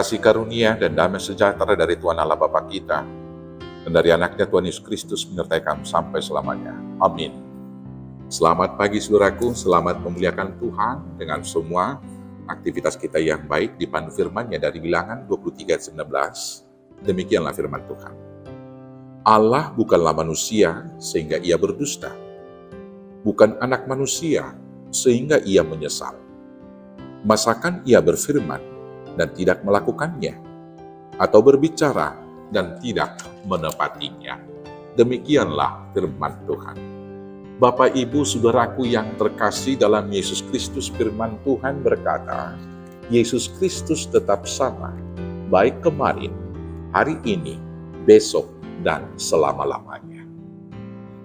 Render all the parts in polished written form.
Kasih karunia dan damai sejahtera dari Tuhan Allah Bapa kita dan dari anaknya Tuhan Yesus Kristus menyertai kamu sampai selamanya. Amin. Selamat pagi saudaraku, selamat memuliakan Tuhan dengan semua aktivitas kita yang baik dipandu firman-Nya dari Bilangan 23:19. Demikianlah firman Tuhan. Allah bukanlah manusia sehingga ia berdusta, bukan anak manusia sehingga ia menyesal. Masakan ia berfirman dan tidak melakukannya, atau berbicara dan tidak menepatinya. Demikianlah firman Tuhan. Bapak, Ibu, saudaraku yang terkasih dalam Yesus Kristus, firman Tuhan berkata, Yesus Kristus tetap sama, baik kemarin, hari ini, besok, dan selama-lamanya.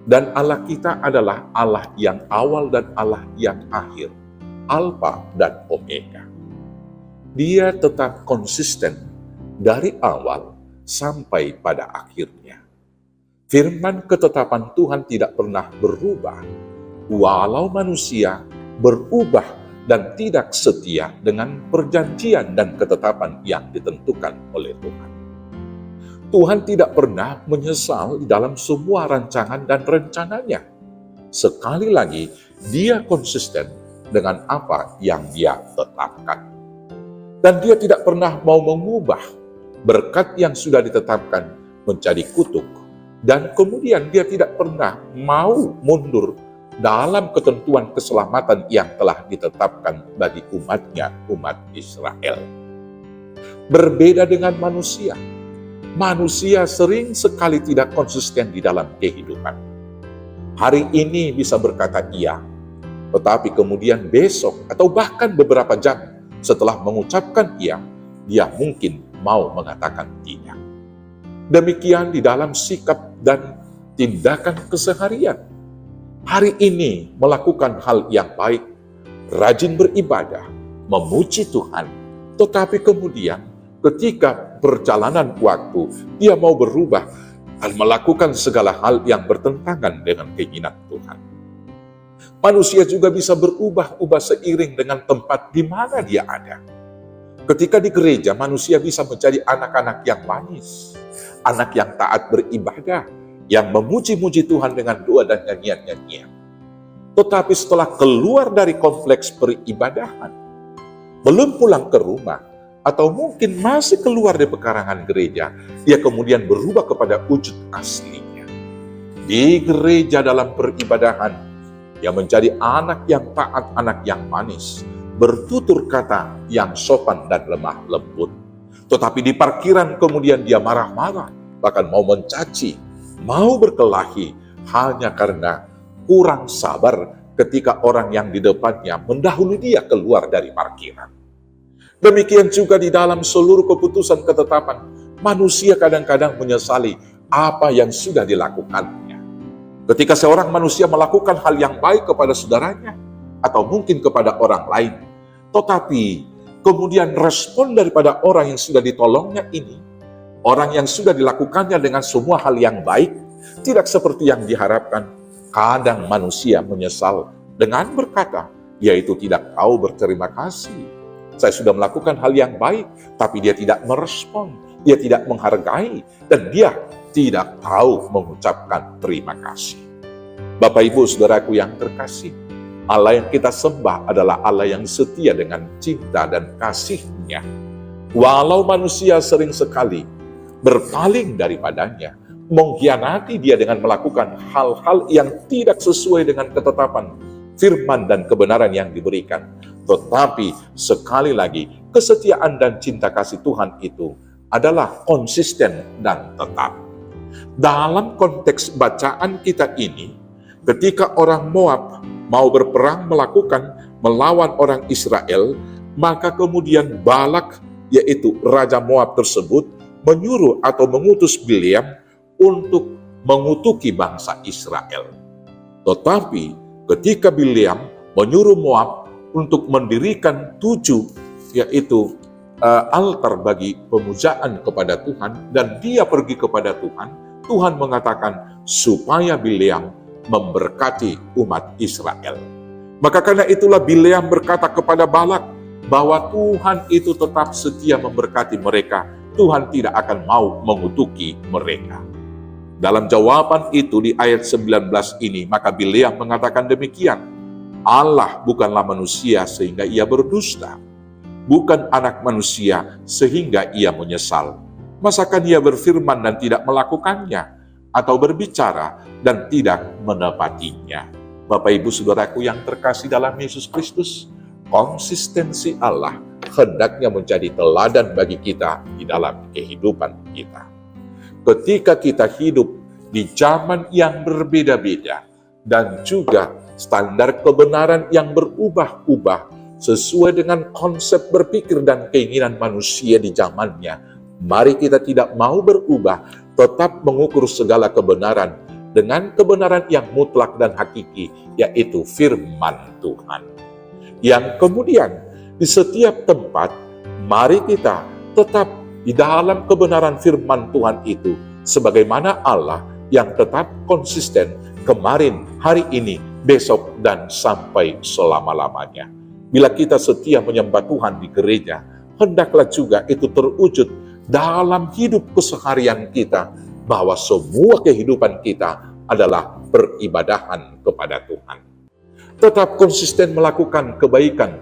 Dan Allah kita adalah Allah yang awal dan Allah yang akhir, Alfa dan Omega. Dia tetap konsisten dari awal sampai pada akhirnya. Firman ketetapan Tuhan tidak pernah berubah, walau manusia berubah dan tidak setia dengan perjanjian dan ketetapan yang ditentukan oleh Tuhan. Tuhan tidak pernah menyesal di dalam semua rancangan dan rencananya. Sekali lagi, Dia konsisten dengan apa yang Dia tetapkan. Dan Dia tidak pernah mau mengubah berkat yang sudah ditetapkan menjadi kutuk. Dan kemudian Dia tidak pernah mau mundur dalam ketentuan keselamatan yang telah ditetapkan bagi umat-Nya, umat Israel. Berbeda dengan manusia. Manusia sering sekali tidak konsisten di dalam kehidupan. Hari ini bisa berkata iya, tetapi kemudian besok atau bahkan beberapa jam setelah mengucapkan iya, dia mungkin mau mengatakan tidak. Demikian di dalam sikap dan tindakan keseharian. Hari ini melakukan hal yang baik, rajin beribadah, memuji Tuhan, tetapi kemudian ketika perjalanan waktu, dia mau berubah dan melakukan segala hal yang bertentangan dengan keinginan Tuhan. Manusia juga bisa berubah-ubah seiring dengan tempat di mana dia ada. Ketika di gereja, manusia bisa menjadi anak-anak yang manis, anak yang taat beribadah, yang memuji-muji Tuhan dengan doa dan nyanyian-nyanyian. Tetapi setelah keluar dari kompleks peribadahan, belum pulang ke rumah, atau mungkin masih keluar dari pekarangan gereja, dia kemudian berubah kepada wujud aslinya. Di gereja dalam peribadahan, dia menjadi anak yang taat, anak yang manis, bertutur kata yang sopan dan lemah lembut. Tetapi di parkiran kemudian dia marah-marah, bahkan mau mencaci, mau berkelahi, hanya karena kurang sabar ketika orang yang di depannya mendahului dia keluar dari parkiran. Demikian juga di dalam seluruh keputusan ketetapan, manusia kadang-kadang menyesali apa yang sudah dilakukannya. Ketika seorang manusia melakukan hal yang baik kepada saudaranya, atau mungkin kepada orang lain, tetapi kemudian respon daripada orang yang sudah ditolongnya ini, orang yang sudah dilakukannya dengan semua hal yang baik, tidak seperti yang diharapkan, kadang manusia menyesal dengan berkata, yaitu tidak tahu berterima kasih. Saya sudah melakukan hal yang baik, tapi dia tidak merespon, dia tidak menghargai, dan dia tidak tahu mengucapkan terima kasih. Bapak, Ibu, saudaraku yang terkasih, Allah yang kita sembah adalah Allah yang setia dengan cinta dan kasih-Nya. Walau manusia sering sekali berpaling daripadanya, mengkhianati dia dengan melakukan hal-hal yang tidak sesuai dengan ketetapan, firman dan kebenaran yang diberikan. Tetapi sekali lagi, kesetiaan dan cinta kasih Tuhan itu adalah konsisten dan tetap. Dalam konteks bacaan kita ini, ketika orang Moab mau berperang melawan orang Israel, maka kemudian Balak, yaitu Raja Moab tersebut, menyuruh atau mengutus Bileam untuk mengutuki bangsa Israel. Tetapi ketika Bileam menyuruh Moab untuk mendirikan 7, yaitu altar bagi pemujaan kepada Tuhan, dan dia pergi kepada Tuhan, Tuhan mengatakan supaya Bileam memberkati umat Israel. Maka karena itulah Bileam berkata kepada Balak, bahwa Tuhan itu tetap setia memberkati mereka. Tuhan tidak akan mau mengutuki mereka. Dalam jawaban itu di ayat 19 ini, maka Bileam mengatakan demikian, Allah bukanlah manusia sehingga ia berdusta, bukan anak manusia sehingga ia menyesal. Masakan ia berfirman dan tidak melakukannya, atau berbicara dan tidak menepatinya? Bapak Ibu Saudaraku yang terkasih dalam Yesus Kristus, konsistensi Allah hendaknya menjadi teladan bagi kita di dalam kehidupan kita. Ketika kita hidup di zaman yang berbeda-beda dan juga standar kebenaran yang berubah-ubah sesuai dengan konsep berpikir dan keinginan manusia di zamannya, mari kita tidak mau berubah, tetap mengukur segala kebenaran dengan kebenaran yang mutlak dan hakiki, yaitu firman Tuhan. Yang kemudian di setiap tempat, mari kita tetap di dalam kebenaran firman Tuhan itu, sebagaimana Allah yang tetap konsisten kemarin, hari ini, besok, dan sampai selama-lamanya. Bila kita setia menyembah Tuhan di gereja, hendaklah juga itu terwujud dalam hidup keseharian kita, bahwa semua kehidupan kita adalah peribadahan kepada Tuhan. Tetap konsisten melakukan kebaikan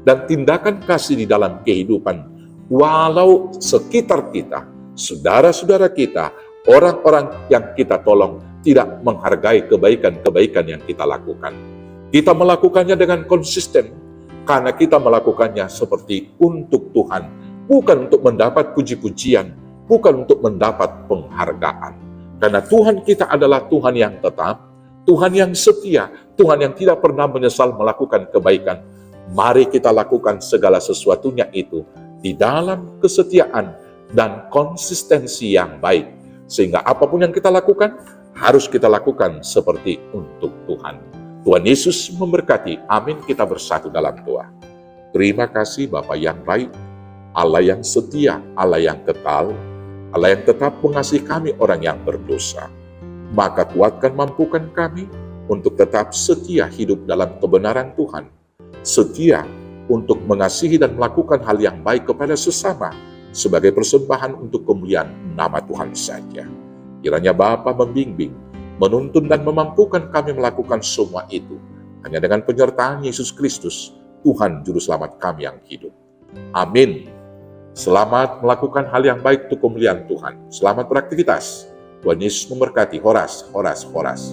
dan tindakan kasih di dalam kehidupan, walau sekitar kita, saudara-saudara kita, orang-orang yang kita tolong tidak menghargai kebaikan-kebaikan yang kita lakukan. Kita melakukannya dengan konsisten, karena kita melakukannya seperti untuk Tuhan, bukan untuk mendapat puji-pujian, bukan untuk mendapat penghargaan. Karena Tuhan kita adalah Tuhan yang tetap, Tuhan yang setia, Tuhan yang tidak pernah menyesal melakukan kebaikan. Mari kita lakukan segala sesuatunya itu di dalam kesetiaan dan konsistensi yang baik. Sehingga apapun yang kita lakukan, harus kita lakukan seperti untuk Tuhan. Tuhan Yesus memberkati. Amin. Kita bersatu dalam doa. Terima kasih Bapa yang baik, Allah yang setia, Allah yang kekal, Allah yang tetap mengasihi kami orang yang berdosa. Maka kuatkan, mampukan kami untuk tetap setia hidup dalam kebenaran Tuhan. Setia untuk mengasihi dan melakukan hal yang baik kepada sesama sebagai persembahan untuk kemuliaan nama Tuhan saja. Kiranya Bapa membimbing, menuntun dan memampukan kami melakukan semua itu. Hanya dengan penyertaan Yesus Kristus, Tuhan Juru Selamat kami yang hidup. Amin. Selamat melakukan hal yang baik untuk kemuliaan Tuhan. Selamat beraktivitas. Tuhan Yesus memberkati. Horas, horas, horas.